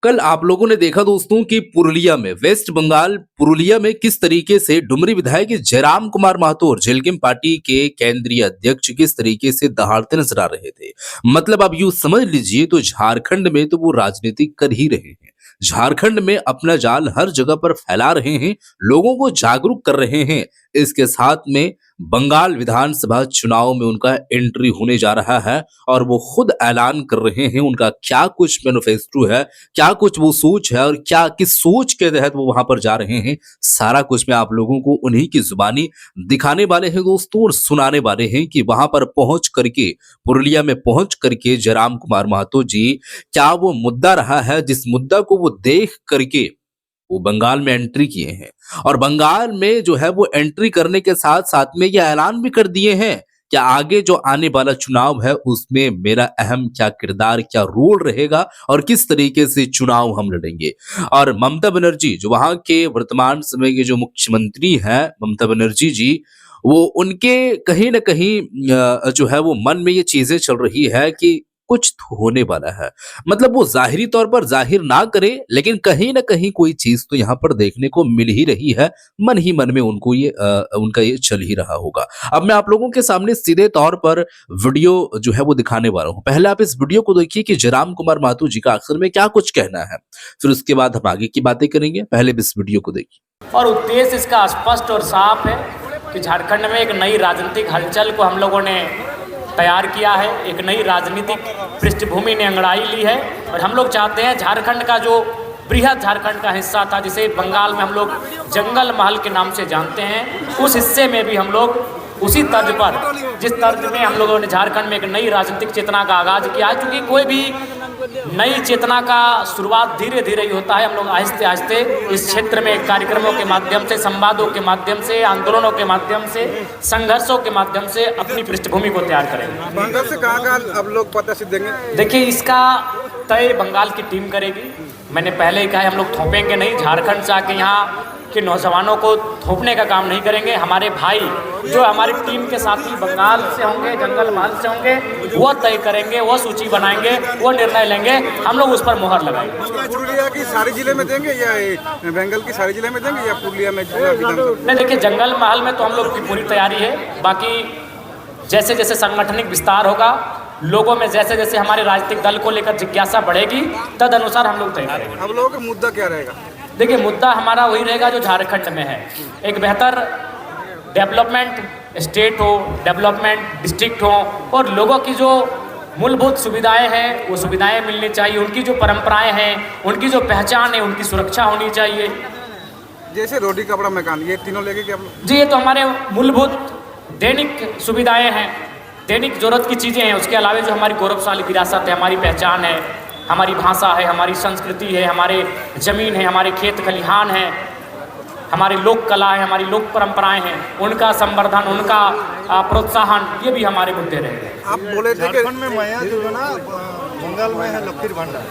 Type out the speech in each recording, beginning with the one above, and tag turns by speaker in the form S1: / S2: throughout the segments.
S1: कल आप लोगों ने देखा दोस्तों कि पुरुलिया में वेस्ट बंगाल पुरुलिया में किस तरीके से डुमरी विधायक जयराम कुमार महतो और झिलकिम पार्टी के केंद्रीय अध्यक्ष किस तरीके से दहाड़ते नजर आ रहे थे। मतलब आप यूं समझ लीजिए तो झारखंड में तो वो राजनीति कर ही रहे हैं। झारखंड में अपना जाल हर जगह पर फैला रहे हैं, लोगों को जागरूक कर रहे हैं। इसके साथ में बंगाल विधानसभा चुनाव में उनका एंट्री होने जा रहा है और वो खुद ऐलान कर रहे हैं उनका क्या कुछ मैनिफेस्टो है, क्या कुछ वो सोच है और क्या किस सोच के तहत वो वहां पर जा रहे हैं। सारा कुछ मैं आप लोगों को उन्हीं की जुबानी दिखाने वाले हैं दोस्तों और सुनाने वाले हैं कि वहां पर पहुंच करके पुरुलिया में पहुंच करके जयराम कुमार महतो जी क्या वो मुद्दा रहा है जिस मुद्दा को वो देख करके वो बंगाल में एंट्री किए हैं। और बंगाल में जो है वो एंट्री करने के साथ साथ में ये ऐलान भी कर दिए हैं कि आगे जो आने वाला चुनाव है उसमें मेरा अहम क्या किरदार, क्या रोल रहेगा और किस तरीके से चुनाव हम लड़ेंगे। और ममता बनर्जी जो वहां के वर्तमान समय के जो मुख्यमंत्री हैं ममता बनर्जी जी, वो उनके कहीं ना कहीं जो है वो मन में ये चीजें चल रही है कि कुछ तो होने वाला है। मतलब वो जाहिरी तौर पर जाहिर ना करे लेकिन कहीं ना कहीं कोई चीज तो यहाँ पर देखने को मिल ही रही है। मन ही मन में उनको ये उनका ये चल ही रहा होगा। अब मैं आप लोगों के सामने सीधे तौर पर वीडियो जो है वो दिखाने वाला हूँ। पहले आप इस वीडियो को देखिए कि जयराम कुमार महतो जी का आखिर में क्या कुछ कहना है, फिर उसके बाद हम आगे की बातें करेंगे। पहले इस वीडियो को देखिए।
S2: और उद्देश्य इसका स्पष्ट और साफ है कि झारखंड में एक नई राजनीतिक हलचल को हम लोगों ने तैयार किया है, एक नई राजनीतिक पृष्ठभूमि ने अंगड़ाई ली है। और हम लोग चाहते हैं झारखंड का जो बृहद झारखंड का हिस्सा था जिसे बंगाल में हम लोग जंगल महल के नाम से जानते हैं, उस हिस्से में भी हम लोग उसी तर्ज पर जिस तर्ज में हम लोगों ने झारखंड में एक नई राजनीतिक चेतना का आगाज किया है। क्योंकि कोई भी नई चेतना का शुरुआत धीरे धीरे ही होता है। हम लोग आहिस्ते आहिस्ते इस क्षेत्र में कार्यक्रमों के माध्यम से, संवादों के माध्यम से, आंदोलनों के माध्यम से, संघर्षों के माध्यम से अपनी पृष्ठभूमि को तैयार करेंगे।
S3: बंगाल से कहाँ अब लोग पता से देंगे?
S2: देखिए, इसका तय बंगाल की टीम करेगी। मैंने पहले ही कहा हम लोग थोपेंगे नहीं, झारखंड से आके यहाँ के नौजवानों को थोपने का काम नहीं करेंगे। हमारे भाई जो हमारी टीम के साथी बंगाल से होंगे, जंगल महल से होंगे, वो तय करेंगे, वो सूची बनाएंगे, वो निर्णय लेंगे, हम लोग उस पर मुहर लगाएंगे।
S3: पुरुलिया की सारे जिले में देंगे या बंगाल की सारे जिले में देंगे या पुरुलिया में?
S2: नहीं, देखिए, जंगल महल में तो हम लोग की पूरी तैयारी है। बाकी जैसे जैसे सांगठनिक विस्तार होगा, लोगों में जैसे जैसे हमारे राजनीतिक दल को लेकर जिज्ञासा बढ़ेगी, तद अनुसार हम लोग तय करेंगे।
S3: अब लोगों का मुद्दा क्या रहेगा?
S2: देखिए, मुद्दा हमारा वही रहेगा जो झारखंड में है। एक बेहतर डेवलपमेंट स्टेट हो, डेवलपमेंट डिस्ट्रिक्ट हो और लोगों की जो मूलभूत सुविधाएं हैं वो सुविधाएं मिलनी चाहिए। उनकी जो परंपराएं हैं, उनकी जो पहचान है, उनकी सुरक्षा होनी चाहिए।
S3: जैसे रोटी, कपड़ा, मकान, ये तीनों लेके क्या?
S2: जी, ये तो हमारे मूलभूत दैनिक सुविधाएं हैं, दैनिक जरूरत की चीज़ें हैं। उसके अलावा जो हमारी गौरवशाली विरासत है, हमारी पहचान है, हमारी भाषा है, हमारी संस्कृति है, हमारे ज़मीन है, हमारे खेत खलिहान है, हमारी लोक कला है, हमारी लोक परंपराएं हैं, उनका संवर्धन, उनका प्रोत्साहन, ये भी हमारे मुद्दे रहेंगे।
S3: आप बोले थे
S4: झारखंड में माया जो है ना, बंगाल में है लखीर भंडार,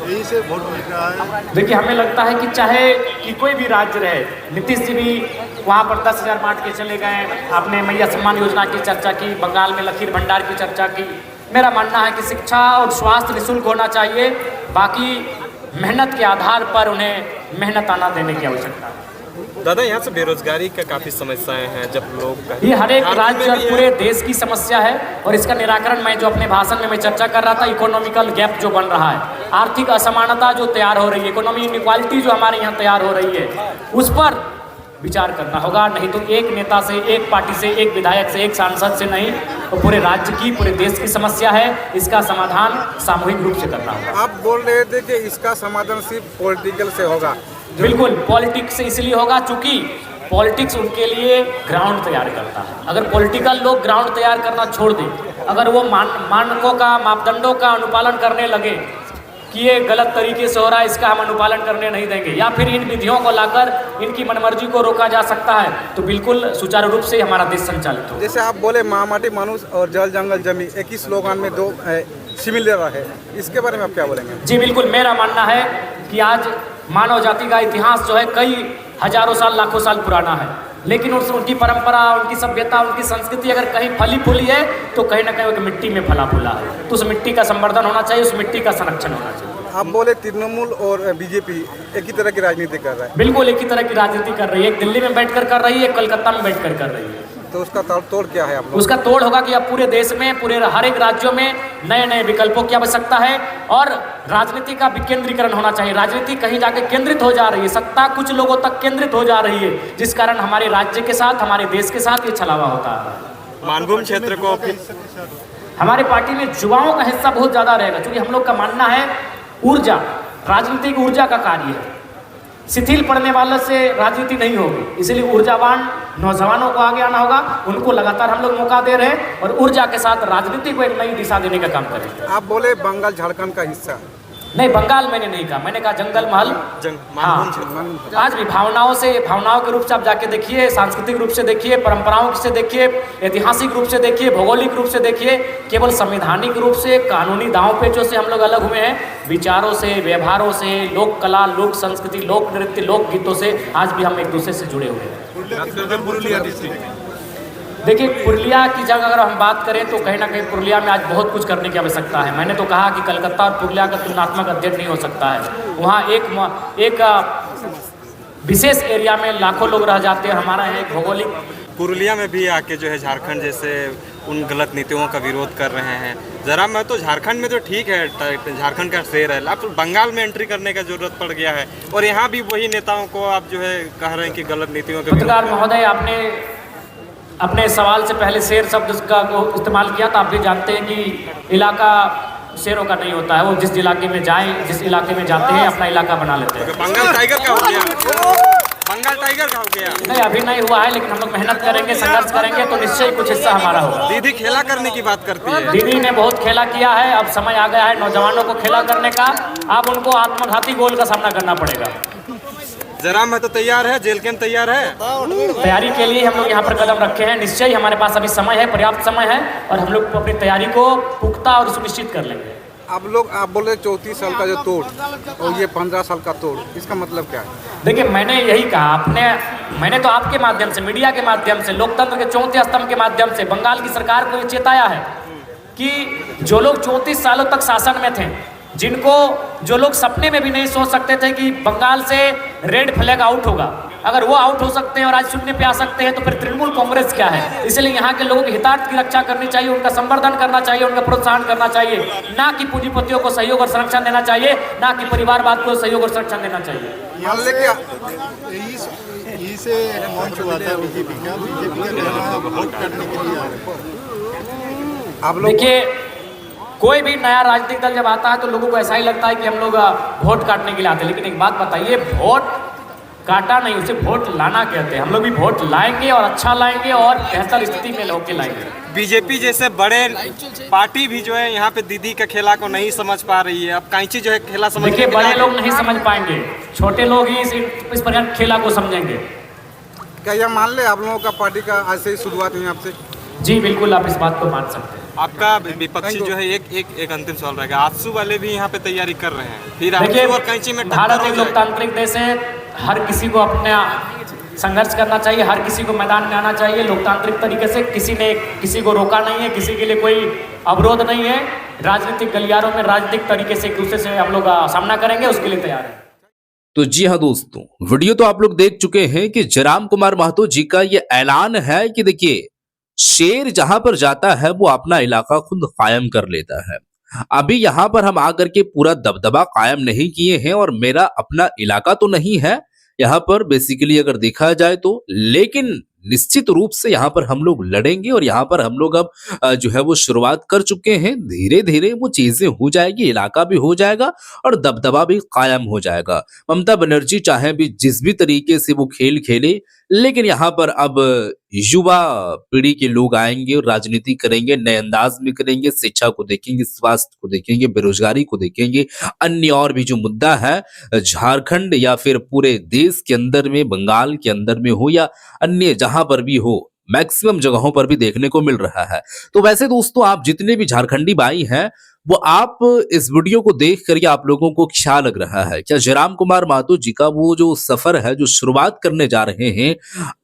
S4: यही से वोट मिल रहा है।
S2: देखिए, हमें लगता है कि चाहे कि कोई भी राज्य रहे, नीतीश जी भी वहाँ पर 10,000 बांट के चले गए। आपने मैया सम्मान योजना की चर्चा की, बंगाल में लखीर भंडार की चर्चा की। मेरा मानना है कि शिक्षा और स्वास्थ्य निःशुल्क होना चाहिए, बाकी मेहनत के आधार पर उन्हें मेहनत आना देने की आवश्यकता है।
S5: दादा, यहाँ से बेरोजगारी का काफ़ी समस्याएं हैं। जब लोग
S2: ये हर एक राज्य और पूरे देश की समस्या है और इसका निराकरण मैं जो अपने भाषण में मैं चर्चा कर रहा था, इकोनॉमिकल गैप जो बन रहा है, आर्थिक असमानता जो तैयार हो रही है, इकोनॉमी इनइक्वालिटी जो हमारे यहाँ तैयार हो रही है, उस पर विचार करना होगा। नहीं तो एक नेता से, एक पार्टी से, एक विधायक से, एक सांसद से नहीं, तो पूरे राज्य की, पूरे देश की समस्या है। इसका समाधान सामूहिक रूप से करना होगा।
S3: आप बोल रहे थे कि इसका समाधान सिर्फ पॉलिटिकल से होगा?
S2: बिल्कुल, पॉलिटिक्स से इसलिए होगा चूंकि पॉलिटिक्स उनके लिए ग्राउंड तैयार करता है। अगर पॉलिटिकल लोग ग्राउंड तैयार करना छोड़ दें, अगर वो मानकों का, मापदंडों का अनुपालन करने लगे कि ये गलत तरीके से हो रहा है, इसका हम अनुपालन करने नहीं देंगे, या फिर इन विधियों को लाकर इनकी मनमर्जी को रोका जा सकता है, तो बिल्कुल सुचारू रूप से हमारा देश संचालित हो।
S3: जैसे आप बोले माटी मानुष और जल जंगल जमी, एक ही स्लोगन में दो सिमिलर है, इसके बारे में आप क्या बोलेंगे?
S2: जी बिल्कुल, मेरा मानना है कि आज मानव जाति का इतिहास जो है कई हजारों साल, लाखों साल पुराना है, लेकिन उनकी परंपरा, उनकी सभ्यता, उनकी संस्कृति अगर कहीं फली फूली है तो कहीं ना कहीं मिट्टी में फला फूला है। तो उस मिट्टी का संवर्धन होना चाहिए, उस मिट्टी का संरक्षण होना चाहिए।
S3: आप बोले तृणमूल और बीजेपी एक ही तरह की राजनीति कर रहा है,
S2: बिल्कुल एक ही तरह की राजनीति कर रही है। एक दिल्ली में बैठकर कर रही है, एक कलकत्ता में बैठकर कर रही है।
S3: तो उसका तोड़ क्या है आप लोग?
S2: उसका तोड़ होगा कि अब पूरे देश में, पूरे हर एक राज्यों में नए नए विकल्पों की आवश्यकता है और राजनीति का विकेंद्रीकरण होना चाहिए। राजनीति कहीं जाके केंद्रित हो जा रही है, सत्ता कुछ लोगों तक केंद्रित हो जा रही है, जिस कारण हमारे राज्य के साथ, हमारे देश के साथ ये छलावा होता है।
S5: मानभूम क्षेत्र को
S2: हमारे पार्टी में युवाओं का हिस्सा बहुत ज़्यादा रहेगा, क्योंकि हम लोग का मानना है ऊर्जा राजनीतिक ऊर्जा का कार्य है। शिथिल पड़ने वालों से राजनीति नहीं होगी, इसलिए ऊर्जावान नौजवानों को आगे आना होगा। उनको लगातार हम लोग मौका दे रहे हैं और ऊर्जा के साथ राजनीति को एक नई दिशा देने का काम करेंगे।
S3: आप बोले बंगाल झारखंड का हिस्सा,
S2: नहीं, बंगाल मैंने नहीं कहा, मैंने कहा जंगल महल।
S5: मानभूम क्षेत्र
S2: आज भी भावनाओं के रूप से आप जाके देखिए, सांस्कृतिक रूप से देखिए, परंपराओं से देखिए, ऐतिहासिक रूप से देखिए, भौगोलिक रूप से देखिए, केवल संवैधानिक रूप से, कानूनी दांव पेचों से हम लोग अलग हुए हैं। विचारों से, व्यवहारों से, लोक कला, लोक संस्कृति, लोक नृत्य, लोक गीतों से आज भी हम एक दूसरे से जुड़े हुए हैं। देखिए, पुरुलिया की जगह अगर हम बात करें तो कहीं ना कहीं पुरुलिया में आज बहुत कुछ करने की आवश्यकता है। मैंने तो कहा कि कलकत्ता और पुरुलिया का तुलनात्मक अध्ययन नहीं हो सकता है। वहाँ एक विशेष एरिया में लाखों लोग रह जाते हैं। हमारा है एक भौगोलिक,
S5: पुरुलिया में भी आके जो है झारखंड जैसे उन गलत नीतियों का विरोध कर रहे हैं। जरा मैं तो झारखंड में तो ठीक है, झारखंड का शेर है, अब बंगाल में एंट्री करने का जरूरत पड़ गया है और यहाँ भी वही नेताओं को आप जो है कह रहे हैं कि गलत नीतियों के
S2: पत्रकार महोदय, आपने अपने सवाल से पहले शेर शब्द का को इस्तेमाल किया, तो आप भी जानते हैं कि इलाका शेरों का नहीं होता है। वो जिस इलाके में जाएं, जिस इलाके में जाते हैं, अपना इलाका बना लेते हैं।
S5: बंगाल टाइगर का हो गया, बंगाल टाइगर का हो गया।
S2: नहीं, अभी नहीं हुआ है, लेकिन हम लोग मेहनत करेंगे, संघर्ष करेंगे तो निश्चय कुछ हिस्सा हमारा होगा।
S5: दीदी खेला करने की बात करती है।
S2: दीदी ने बहुत खेला किया है, अब समय आ गया है नौजवानों को खेला करने का। अब उनको आत्मघाती गोल का सामना करना पड़ेगा।
S5: जरा मैं तो तैयार है, जेल कैंप तैयार है।
S2: तैयारी के लिए हम लोग यहाँ पर कदम रखे हैं। निश्चय हमारे पास अभी समय है, पर्याप्त समय है और हम लोग अपनी तैयारी को पुख्ता और सुनिश्चित कर लेंगे।
S3: आप बोले 34 साल का जो तोड़ और ये 15 साल का तोड़, इसका मतलब क्या है?
S2: देखिए, मैंने यही कहा, मैंने तो आपके माध्यम से, मीडिया के माध्यम से, लोकतंत्र के चौथे स्तंभ के माध्यम से बंगाल की सरकार को ये चेताया है कि जो लोग 34 सालों तक शासन में थे, जो लोग सपने में भी नहीं सोच सकते थे कि बंगाल से रेड फ्लैग आउट होगा, अगर वो आउट हो सकते हैं और आज शून्य पे आ सकते हैं, तो फिर तृणमूल कांग्रेस क्या है? इसलिए यहाँ के लोगों के हितार्थ की रक्षा करनी चाहिए, उनका संवर्धन करना चाहिए, उनका प्रोत्साहन करना चाहिए, ना कि पूंजीपतियों को सहयोग और संरक्षण देना चाहिए, ना कि परिवारवाद को सहयोग और संरक्षण देना चाहिए।
S4: यही से मंच हुआ था बीजेपी का कहना है वोट करने के लिए आ रहे।
S3: आप लोग
S2: देखिए, कोई भी नया राजनीतिक दल जब आता है तो लोगों को ऐसा ही लगता है कि हम लोग वोट काटने के लिए आते हैं, लेकिन एक बात बताइए, वोट काटा नहीं, उसे वोट लाना कहते हैं। हम लोग भी वोट लाएंगे और अच्छा लाएंगे और बेहतर स्थिति में होकर लाएंगे।
S5: बीजेपी जैसे बड़े पार्टी भी जो है यहाँ पे दीदी का खेला को नहीं समझ पा रही है। अब कैंची जो है खेला समझ,
S2: देखिए, बड़े लोग नहीं समझ पाएंगे, छोटे लोग ही इस प्रकार खेला को समझेंगे।
S3: क्या यह मान ले आप लोगों का पार्टी का आज से ही शुरुआत हुई आपसे?
S2: जी बिल्कुल, आप इस बात को मान सकते हैं।
S5: आपका विपक्षी जो है एक अंतिम सवाल रहेगा, आजसू वाले भी यहाँ पे तैयारी कर रहे हैं, फिर
S2: देखिए,
S5: और कैंची में
S2: भारत एक लोकतांत्रिक देश है, हर किसी को अपना संघर्ष करना चाहिए, हर किसी को मैदान में आना चाहिए लोकतांत्रिक तरीके से। किसी ने किसी को रोका नहीं है, किसी के लिए कोई अवरोध नहीं है। राजनीतिक गलियारों में राजनीतिक तरीके से एक दूसरे से हम लोग सामना करेंगे, उसके लिए तैयार है।
S1: तो जी हाँ दोस्तों, वीडियो तो आप लोग देख चुके हैं कि जयराम कुमार महतो जी का ये ऐलान है कि देखिए, शेर जहां पर जाता है वो अपना इलाका खुद कायम कर लेता है। अभी यहां पर हम आकर के पूरा दबदबा कायम नहीं किए हैं और मेरा अपना इलाका तो नहीं है यहाँ पर बेसिकली अगर देखा जाए तो, लेकिन निश्चित रूप से यहाँ पर हम लोग लड़ेंगे और यहाँ पर हम लोग अब जो है वो शुरुआत कर चुके हैं। धीरे धीरे वो चीजें हो जाएगी, इलाका भी हो जाएगा और दबदबा भी कायम हो जाएगा। ममता बनर्जी चाहे भी जिस भी तरीके से वो खेल खेले, लेकिन यहाँ पर अब युवा पीढ़ी के लोग आएंगे और राजनीति करेंगे, नए अंदाज में करेंगे, शिक्षा को देखेंगे, स्वास्थ्य को देखेंगे, बेरोजगारी को देखेंगे, अन्य और भी जो मुद्दा है झारखंड या फिर पूरे देश के अंदर में, बंगाल के अंदर में हो या अन्य जहां पर भी हो, मैक्सिमम जगहों पर भी देखने को मिल रहा है। तो वैसे दोस्तों, आप जितने भी झारखंडी भाई हैं वो आप इस वीडियो को देख करके आप लोगों को क्या लग रहा है? क्या जयराम कुमार महतो जी का वो जो सफर है, जो शुरुआत करने जा रहे हैं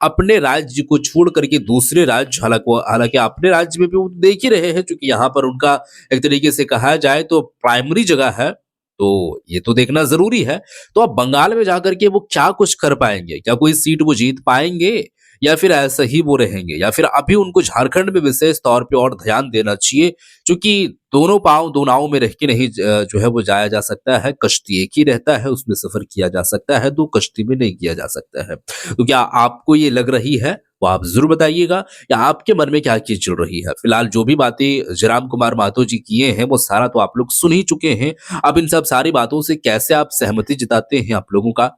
S1: अपने राज्य को छोड़ करके दूसरे राज्य, हालांकि अपने राज्य में भी वो देख ही रहे हैं, क्योंकि यहाँ पर उनका एक तरीके से कहा जाए तो प्राइमरी जगह है, तो ये तो देखना जरूरी है। तो अब बंगाल में जाकर के वो क्या कुछ कर पाएंगे, क्या कोई सीट वो जीत पाएंगे, या फिर ऐसे ही वो रहेंगे, या फिर अभी उनको झारखंड में विशेष तौर पे और ध्यान देना चाहिए, क्योंकि दोनों पांव दो नाव में रह के नहीं जो है वो जाया जा सकता है। कश्ती एक ही रहता है, उसमें सफर किया जा सकता है, दो कश्ती में नहीं किया जा सकता है। तो क्या आपको ये लग रही है, वो आप जरूर बताइएगा, या आपके मन में क्या चीज चल रही है। फिलहाल जो भी बातें जयराम कुमार महतो जी किए हैं वो सारा तो आप लोग सुन ही चुके हैं। अब इन सब सारी बातों से कैसे आप सहमति जताते हैं, आप लोगों का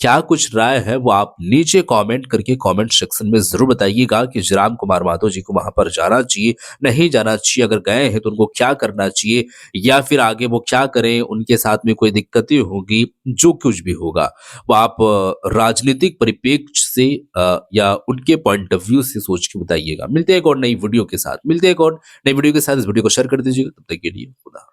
S1: क्या कुछ राय है, वो आप नीचे कमेंट करके कमेंट सेक्शन में जरूर बताइएगा कि जयराम कुमार महतो जी को वहां पर जाना चाहिए, नहीं जाना चाहिए, अगर गए हैं तो उनको क्या करना चाहिए, या फिर आगे वो क्या करें, उनके साथ में कोई दिक्कतें होगी, जो कुछ भी होगा वो आप राजनीतिक परिप्रेक्ष्य से या उनके पॉइंट ऑफ व्यू से सोच के बताइएगा। मिलते हैं एक और नई वीडियो के साथ, मिलते हैं एक और नई वीडियो के साथ। इस वीडियो को शेयर कर दीजिएगा। तब तक के लिए खुदा।